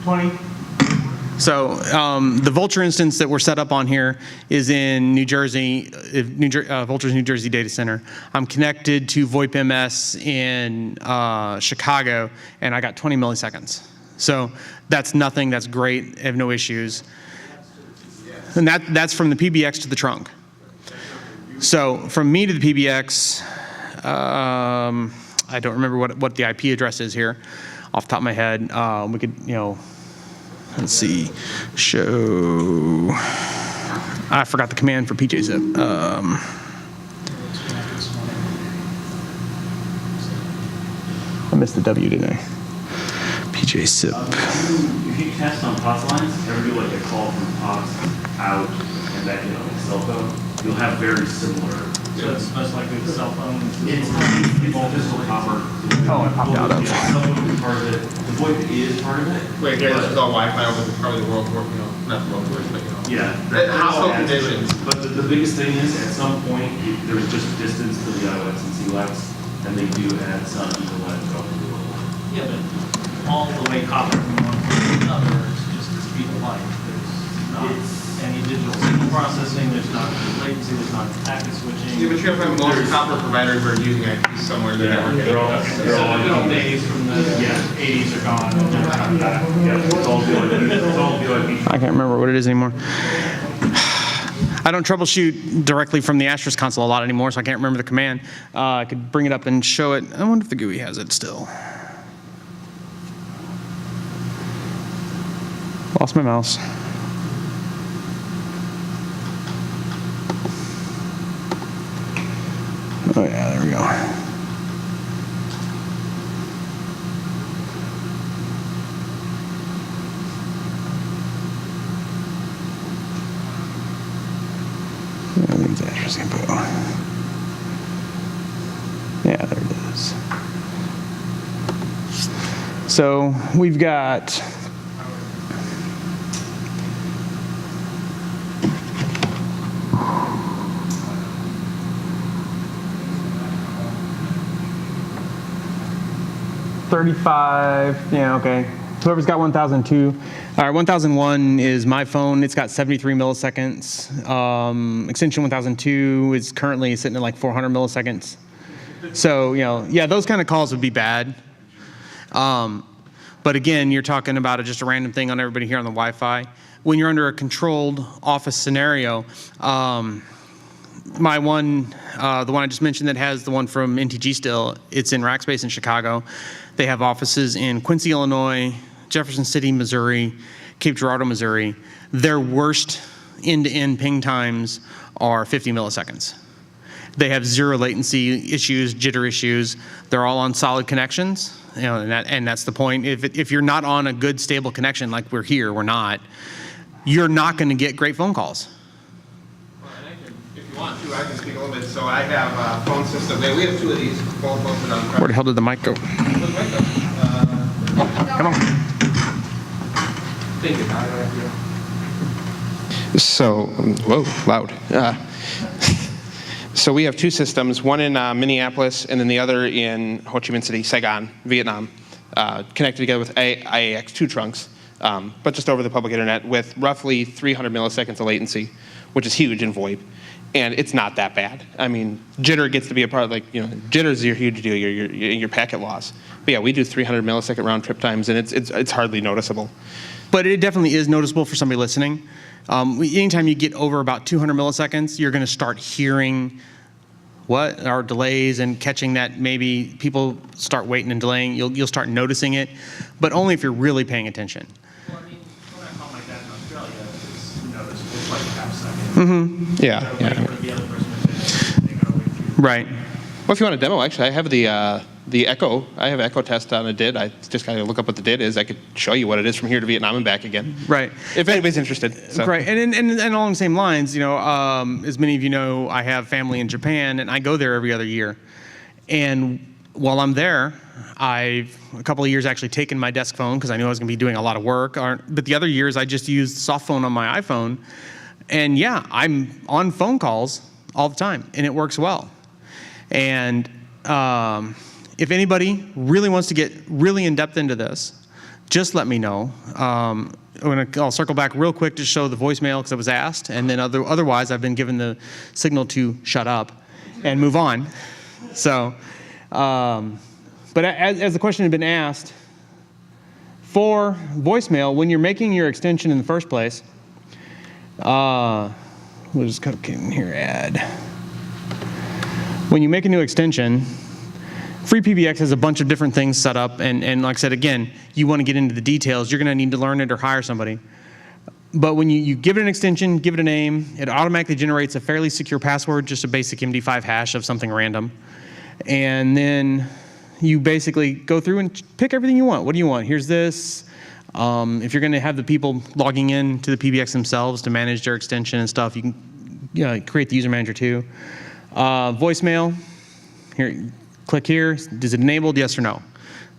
20. So the Vulture instance that we're set up on here is in New Jersey, Vulture's New Jersey data center. I'm connected to VoIP MS in Chicago, and I got 20 milliseconds. So that's nothing. That's great. I have no issues. And that's from the PBX to the trunk. So from me to the PBX, I don't remember what the IP address is here off the top of my head. We could, let's see, show. I forgot the command for PJZip. I missed the W, didn't I? PJZip. If you test on POTS lines, ever do like a call from POTS out and back in on a cell phone, you'll have very similar. So it's most likely the cell phone. It's all physical copper. Oh, it popped out of. Yeah, cell phone is part of it. The VoIP is part of it. Wait, here, this is all Wi-Fi over probably the world, not the world worst, but Yeah. Household adds to it. conditions. But the biggest thing is, at some point, there's just distance to the IOX and CLAX, and they do add some Ethernet going to the world. Yeah, but all the way copper from one to another is just the speed of light. There's not any digital signal processing, there's not latency, there's not packet switching. Yeah, but you have to have most copper providers are using IP somewhere in the network. They're all So the good old days from the 80s are gone. And never come back. Yeah, it's all VoIP. It's all VoIP. I can't remember what it is anymore. I don't troubleshoot directly from the Asterisk console a lot anymore, so I can't remember the command. I could bring it up and show it. I wonder if the GUI has it still. Lost my mouse. Oh yeah, there we go. Where's the address info? Yeah, there it is. So we've got $35, yeah, okay. Whoever's got 1002. All right, 1001 is my phone. It's got 73 milliseconds. Extension 1002 is currently sitting at like 400 milliseconds. So, yeah, those kind of calls would be bad. But again, you're talking about just a random thing on everybody here on the Wi-Fi. When you're under a controlled office scenario, my one, the one I just mentioned that has the one from NTG still, it's in Rackspace in Chicago. They have offices in Quincy, Illinois, Jefferson City, Missouri, Cape Girardeau, Missouri. Their worst end-to-end ping times are 50 milliseconds. They have zero latency issues, jitter issues. They're all on solid connections, and that's the point. If you're not on a good, stable connection like we're here, we're not, you're not going to get great phone calls. If you want to, I can speak a little bit. So I have a phone system. We have two of these, both posted on. Where the hell did the mic go? Come on. Thank you. So, whoa, loud. So we have two systems, one in Minneapolis and then the other in Ho Chi Minh City, Saigon, Vietnam, connected together with IAX2 trunks, but just over the public internet with roughly 300 milliseconds of latency, which is huge in VoIP. And it's not that bad. I mean, jitter gets to be a part, jitter is your huge deal, your packet loss. But yeah, we do 300 millisecond round trip times, and it's hardly noticeable. But it definitely is noticeable for somebody listening. Anytime you get over about 200 milliseconds, you're going to start hearing what are delays and catching that maybe people start waiting and delaying. You'll start noticing it, but only if you're really paying attention. Well, I mean, when I call my dad in Australia, it's noticeable. It's like a half second. Mm-hmm. Yeah. Wait for the other person to finish. They gotta wait for you. Right. Well, if you want a demo, actually, I have the Echo. I have Echo test on a DID. I just got to look up what the DID is. I could show you what it is from here to Vietnam and back again. Right. If anybody's interested. So. Right, and along the same lines, as many of you know, I have family in Japan, and I go there every other year. And while I'm there, I've a couple of years actually taken my desk phone because I knew I was going to be doing a lot of work. But the other years, I just used soft phone on my iPhone. And yeah, I'm on phone calls all the time, and it works well. And if anybody really wants to get really in-depth into this, just let me know. I'll circle back real quick to show the voicemail because I was asked, and then otherwise I've been given the signal to shut up and move on. So, but as the question had been asked, for voicemail, when you're making your extension in the first place, we'll just come in here, add. When you make a new extension, FreePBX has a bunch of different things set up, and like I said, again, you want to get into the details, you're going to need to learn it or hire somebody. But when you give it an extension, give it a name, it automatically generates a fairly secure password, just a basic MD5 hash of something random. And then you basically go through and pick everything you want. What do you want? Here's this. If you're going to have the people logging in to the PBX themselves to manage their extension and stuff, you can create the user manager too. Voicemail, here, click here. Is it enabled? Yes or no?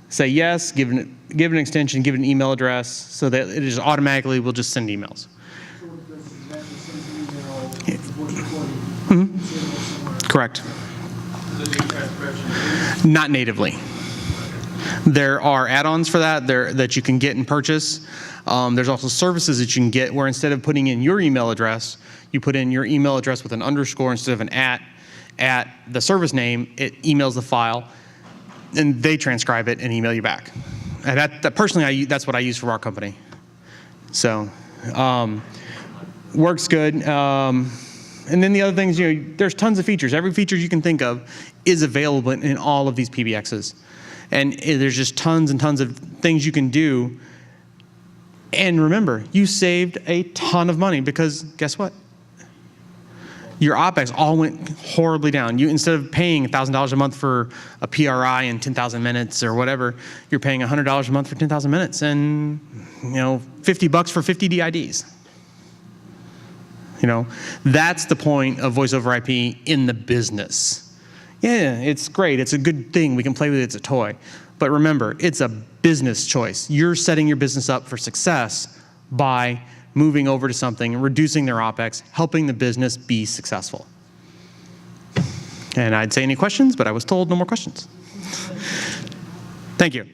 Say yes, give an extension, give it an email address so that it just automatically will just send emails. So does exactly send an email with the voice recording? Mm-hmm. Correct. Does it do transcription? Not natively. There are add-ons for that that you can get and purchase. There's also services that you can get where instead of putting in your email address, you put in your email address with an underscore instead of an at the service name, it emails the file, and they transcribe it and email you back. And that personally, that's what I use for our company. So, works good. And then the other things, there's tons of features. Every feature you can think of is available in all of these PBXs. And there's just tons and tons of things you can do. And remember, you saved a ton of money because guess what? your OpEx all went horribly down. You, instead of paying $1,000 a month for a PRI and 10,000 minutes or whatever, you're paying $100 a month for 10,000 minutes and, you know, $50 for 50 DIDs. You know, that's the point of voice over IP in the business. Yeah, it's great. It's a good thing. We can play with it. It's a toy. But remember, it's a business choice. You're setting your business up for success by moving over to something, reducing their OpEx, helping the business be successful. And I'd say any questions, but I was told no more questions. Thank you.